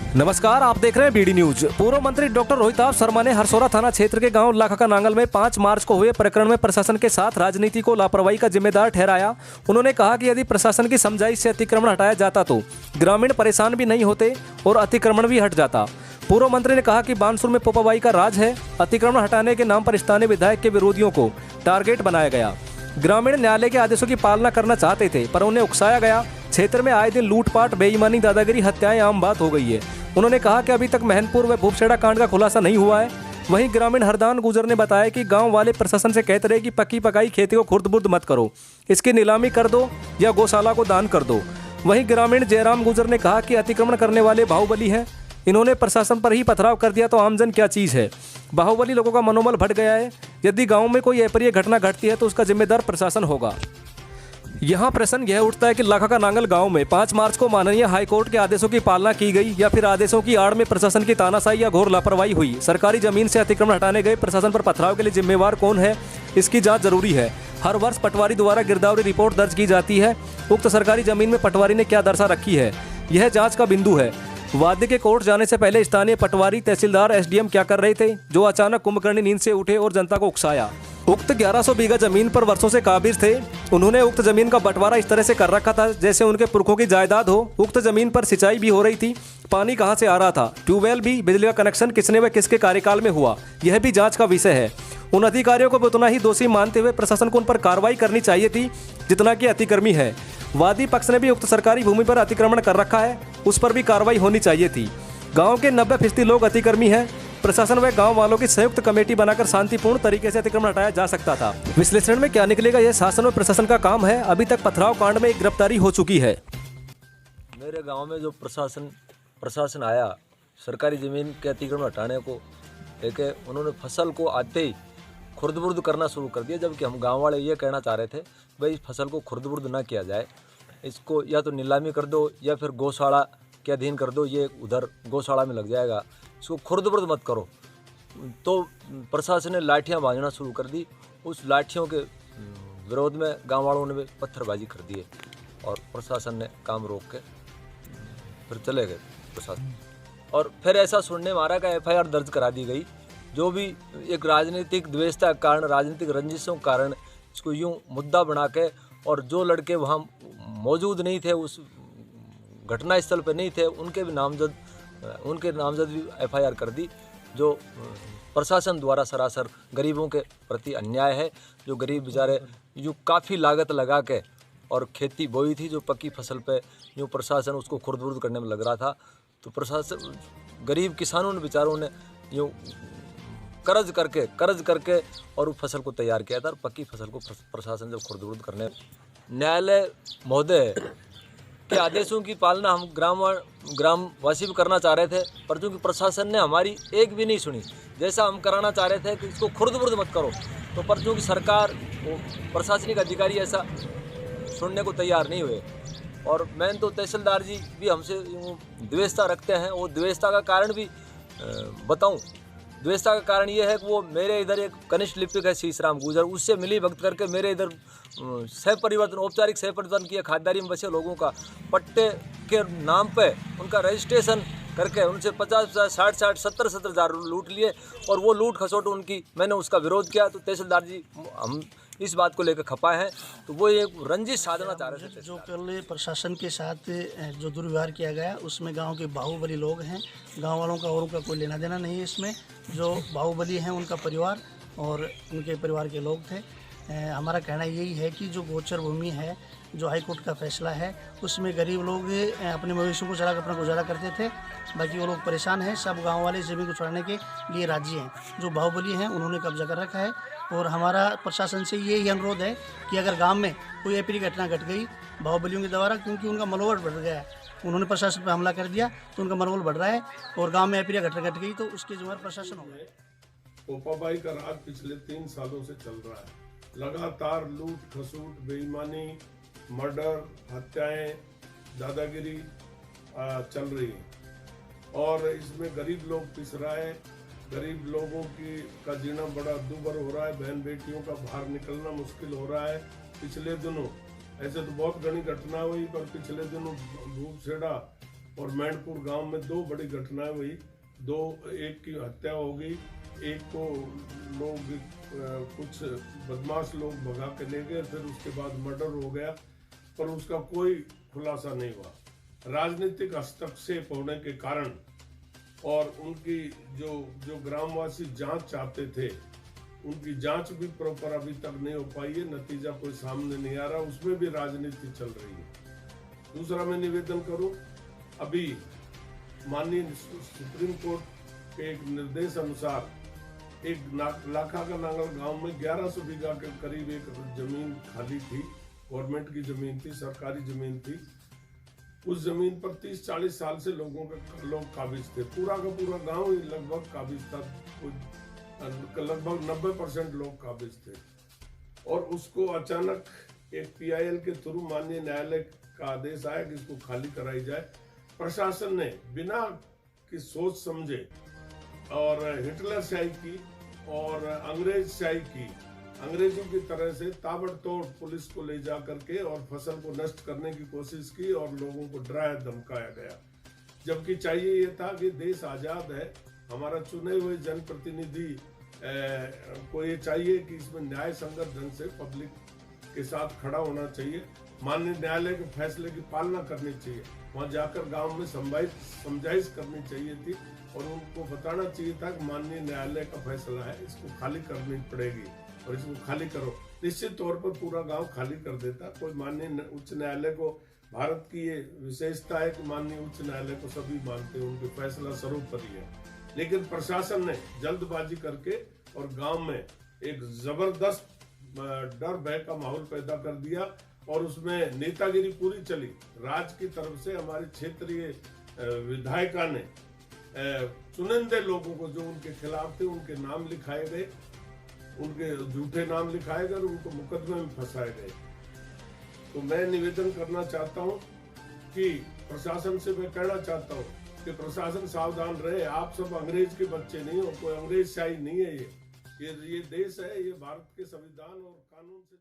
नमस्कार, आप देख रहे हैं बीडी न्यूज। पूर्व मंत्री डॉक्टर रोहिताभ शर्मा ने हरसौरा थाना क्षेत्र के गांव लाखा नांगल में 5 मार्च को हुए प्रकरण में प्रशासन के साथ राजनीति को लापरवाही का जिम्मेदार ठहराया। उन्होंने कहा कि यदि प्रशासन की समझाइश से अतिक्रमण हटाया जाता तो ग्रामीण परेशान भी नहीं होते और अतिक्रमण भी हट जाता। पूर्व मंत्री ने कहा कि बानसूर में पोपाबाई का राज है। अतिक्रमण हटाने के नाम पर स्थानीय विधायक के विरोधियों को टारगेट बनाया गया। ग्रामीण न्यायालय के आदेशों की पालना करना चाहते थे पर उन्हें उकसाया गया। क्षेत्र में आए दिन लूटपाट, बेईमानी, दादागिरी, हत्याएं आम बात हो गई है। उन्होंने कहा कि अभी तक महनपुर व भूपसेड़ा कांड का खुलासा नहीं हुआ है। वहीं ग्रामीण हरदान गुजर ने बताया कि गांव वाले प्रशासन से कहते रहे कि पक्की पकाई खेती को खुर्द-बुर्द मत करो, इसकी नीलामी कर दो या गौशाला को दान कर दो। वहीं ग्रामीण जयराम गुजर ने कहा कि अतिक्रमण करने वाले बाहुबली हैं। इन्होंने प्रशासन पर ही पथराव कर दिया तो आमजन क्या चीज़ है। बाहुबली लोगों का मनोबल बढ़ गया है। यदि गाँव में कोई अप्रिय घटना घटती है तो उसका जिम्मेदार प्रशासन होगा। यहाँ प्रश्न यह उठता है कि लाखा का नांगल गांव में 5 मार्च को माननीय हाईकोर्ट के आदेशों की पालना की गई या फिर आदेशों की आड़ में प्रशासन की तानाशाही या घोर लापरवाही हुई। सरकारी जमीन से अतिक्रमण हटाने गए प्रशासन पर पथराव के लिए जिम्मेवार कौन है, इसकी जांच जरूरी है। हर वर्ष पटवारी द्वारा गिरदावरी रिपोर्ट दर्ज की जाती है। उक्त सरकारी जमीन में पटवारी ने क्या दर्शा रखी है, यह जाँच का बिंदु है। वाद्य के कोर्ट जाने से पहले स्थानीय पटवारी, तहसीलदार, एसडीएम क्या कर रहे थे जो अचानक कुंभकर्णी नींद से उठे और जनता को उकसाया। उक्त 1100 बीघा जमीन पर वर्षों से काबिज थे। उन्होंने उक्त जमीन का बंटवारा इस तरह से कर रखा था जैसे उनके पुरखों की जायदाद हो। उक्त जमीन पर सिंचाई भी हो रही थी। पानी कहां से आ रहा था, ट्यूबवेल भी, बिजली का कनेक्शन किसने व किसके कार्यकाल में हुआ, यह भी जांच का विषय है। उन अधिकारियों को भी उतना ही दोषी मानते हुए प्रशासन को उन पर कार्रवाई करनी चाहिए थी जितना कि अतिक्रमी है। वादी पक्ष ने भी उक्त सरकारी भूमि पर अतिक्रमण कर रखा है, उस पर भी कार्रवाई होनी चाहिए थी। गाँव के 90% लोग अतिक्रमी हैं। प्रशासन व गांव वालों की संयुक्त कमेटी बनाकर शांतिपूर्ण तरीके से अतिक्रमण हटाया जा सकता था। विश्लेषण में क्या निकलेगा, यह शासन और प्रशासन का काम है। अभी तक पथराव कांड में एक गिरफ्तारी हो चुकी है। मेरे गांव में जो प्रशासन आया सरकारी ज़मीन के अतिक्रमण हटाने को लेके, उन्होंने फसल को आते ही खुर्द-बुर्द करना शुरू कर दिया। जबकि हम गाँव वाले ये कहना चाह रहे थे भाई इस फसल को खुर्द-बुर्द ना किया जाए, इसको या तो नीलामी कर दो या फिर गौशाला के अधीन कर दो, ये उधर गौशाला में लग जाएगा, इसको खुर्द-बुर्द मत करो। तो प्रशासन ने लाठियां बांधना शुरू कर दी। उस लाठियों के विरोध में गांव वालों ने भी पत्थरबाजी कर दी और प्रशासन ने काम रोक के फिर चले गए प्रशासन। और फिर ऐसा सुनने में आ रहा है कि FIR दर्ज करा दी गई, जो भी एक राजनीतिक द्वेषता के कारण, राजनीतिक रंजिशों के कारण इसको यूँ मुद्दा बना के, और जो लड़के वहाँ मौजूद नहीं थे, उस घटना स्थल पर नहीं थे, उनके नामजद भी FIR कर दी, जो प्रशासन द्वारा सरासर गरीबों के प्रति अन्याय है। जो गरीब बेचारे यूँ काफ़ी लागत लगा के और खेती बोई थी, जो पक्की फसल पे यूँ प्रशासन उसको खुर्द-बुर्द करने में लग रहा था। तो प्रशासन गरीब किसानों ने बेचारों ने यूँ कर्ज करके और उस फसल को तैयार किया था। और पक्की फसल को प्रशासन जब खुर्द-बुर्द करने, न्यायालय महोदय के आदेशों की पालना हम ग्रामवासी भी करना चाह रहे थे, पर चूँकि प्रशासन ने हमारी एक भी नहीं सुनी। जैसा हम कराना चाह रहे थे कि इसको खुर्द-बुर्द मत करो, तो पर चूँकि सरकार, प्रशासनिक अधिकारी ऐसा सुनने को तैयार नहीं हुए। और मैंने तो तहसीलदार जी भी हमसे द्वेषता रखते हैं। वो द्वेषता का कारण भी बताऊँ। द्वेषता का कारण ये है कि वो मेरे इधर एक कनिष्ठ लिपिक है शीशराम गुजर, उससे मिली भगत करके मेरे इधर औपचारिक सह परिवर्तन किया। खातिरदारी में बसे लोगों का पट्टे के नाम पे उनका रजिस्ट्रेशन करके उनसे 50-50, 60-60, 70-70 हज़ार लूट लिए। और वो लूट खसोट उनकी, मैंने उसका विरोध किया। तो तहसीलदार जी हम इस बात को लेकर खपा है, तो वो एक रंजिश साधना चाह रहे थे। जो कल प्रशासन के साथ जो दुर्व्यवहार किया गया, उसमें गांव के बाहुबली लोग हैं। गांव वालों का और उनका कोई लेना देना नहीं है इसमें। जो बाहुबली हैं उनका परिवार और उनके परिवार के लोग थे। हमारा कहना यही है कि जो गोचर भूमि है, जो हाईकोर्ट का फैसला है, उसमें गरीब लोग अपने मवेशियों को चला कर अपना गुजारा करते थे। बाकी वो लोग परेशान हैं। सब गांव वाले ज़मीन को छोड़ने के लिए राजी हैं। जो बाहुबली हैं उन्होंने कब्जा कर रखा है। और हमारा प्रशासन से यही अनुरोध है कि अगर गांव में कोई अप्रिय घटना घट गई बाहुबलियों के द्वारा, क्योंकि उनका मनोबल बढ़ गया है, उन्होंने प्रशासन पर हमला कर दिया तो उनका मनोबल बढ़ रहा है, और गांव में अप्रिय घटना घट गई तो उसके जिम्मेदार प्रशासन होगा। पोपाबाई का राज पिछले 3 सालों से चल रहा है। लगातार लूट खसूट, बेईमानी, मर्डर, हत्याएं, दादागिरी चल रही है और इसमें गरीब लोग पिस रहा है। गरीब लोगों का जीना बड़ा दुर्भर हो रहा है। बहन बेटियों का बाहर निकलना मुश्किल हो रहा है। पिछले दिनों ऐसे तो बहुत घनी घटना हुई, पर पिछले दिनों भूपसेड़ा और मैंडपुर गांव में 2 बड़ी घटनाएं हुई। एक की हत्या हो गई, एक को लोग कुछ बदमाश लोग भगा के ले गए, फिर उसके बाद मर्डर हो गया, पर उसका कोई खुलासा नहीं हुआ। राजनीतिक हस्तक्षेप होने के कारण और उनकी जो ग्रामवासी जांच चाहते थे, उनकी जांच भी प्रॉपर अभी तक नहीं हो पाई है, नतीजा कोई सामने नहीं आ रहा, उसमें भी राजनीति चल रही है। दूसरा मैं निवेदन करूं, अभी माननीय सुप्रीम कोर्ट के एक निर्देश अनुसार एक लाखा का नांगल गांव में 1100 बीघा के करीब एक जमीन खाली थी, गवर्नमेंट की जमीन थी, सरकारी जमीन थी। उस जमीन पर 30-40 साल से लोग काबिज थे, पूरा का पूरा गांव ही लगभग काबिज था, लगभग 90% लोग काबिज थे। और उसको अचानक एक PIL के थ्रू माननीय न्यायालय का आदेश आया कि इसको खाली कराई जाए। प्रशासन ने बिना की सोच समझे और हिटलर शाही की और अंग्रेज शाही की, अंग्रेजों की तरह से ताबड़तोड़ पुलिस को ले जा करके और फसल को नष्ट करने की कोशिश की और लोगों को डराया धमकाया गया। जबकि चाहिए ये था कि देश आजाद है, हमारा चुने हुए जनप्रतिनिधि को ये चाहिए कि इसमें न्याय संगत ढंग से पब्लिक के साथ खड़ा होना चाहिए, माननीय न्यायालय के फैसले की पालना करनी चाहिए, वहां जाकर गांव में समझाइश करनी चाहिए थी और उनको बताना चाहिए था कि माननीय न्यायालय का फैसला है, इसको खाली करनी पड़ेगी और इसको खाली करो। निश्चित तौर पर पूरा गांव खाली कर देता। कोई माननीय उच्च न्यायालय को, भारत की ये विशेषता है कि माननीय उच्च न्यायालय को सभी मानते हैं, उनके फैसला सर्वोपरि है। लेकिन प्रशासन ने जल्दबाजी करके और गांव में एक जबरदस्त डर भय का माहौल पैदा कर दिया और उसमें नेतागिरी पूरी चली। राज्य की तरफ से हमारे क्षेत्रीय विधायिका ने चुनिंदे लोगों को जो उनके खिलाफ थे उनके नाम लिखाए गए, उनके झूठे नाम लिखाए गए और उनको मुकदमे में फंसाए गए। तो मैं निवेदन करना चाहता हूं कि प्रशासन से मैं कहना चाहता हूं कि प्रशासन सावधान रहे। आप सब अंग्रेज के बच्चे नहीं हो, कोई अंग्रेज शाही नहीं है। ये देश है, ये भारत के संविधान और कानून से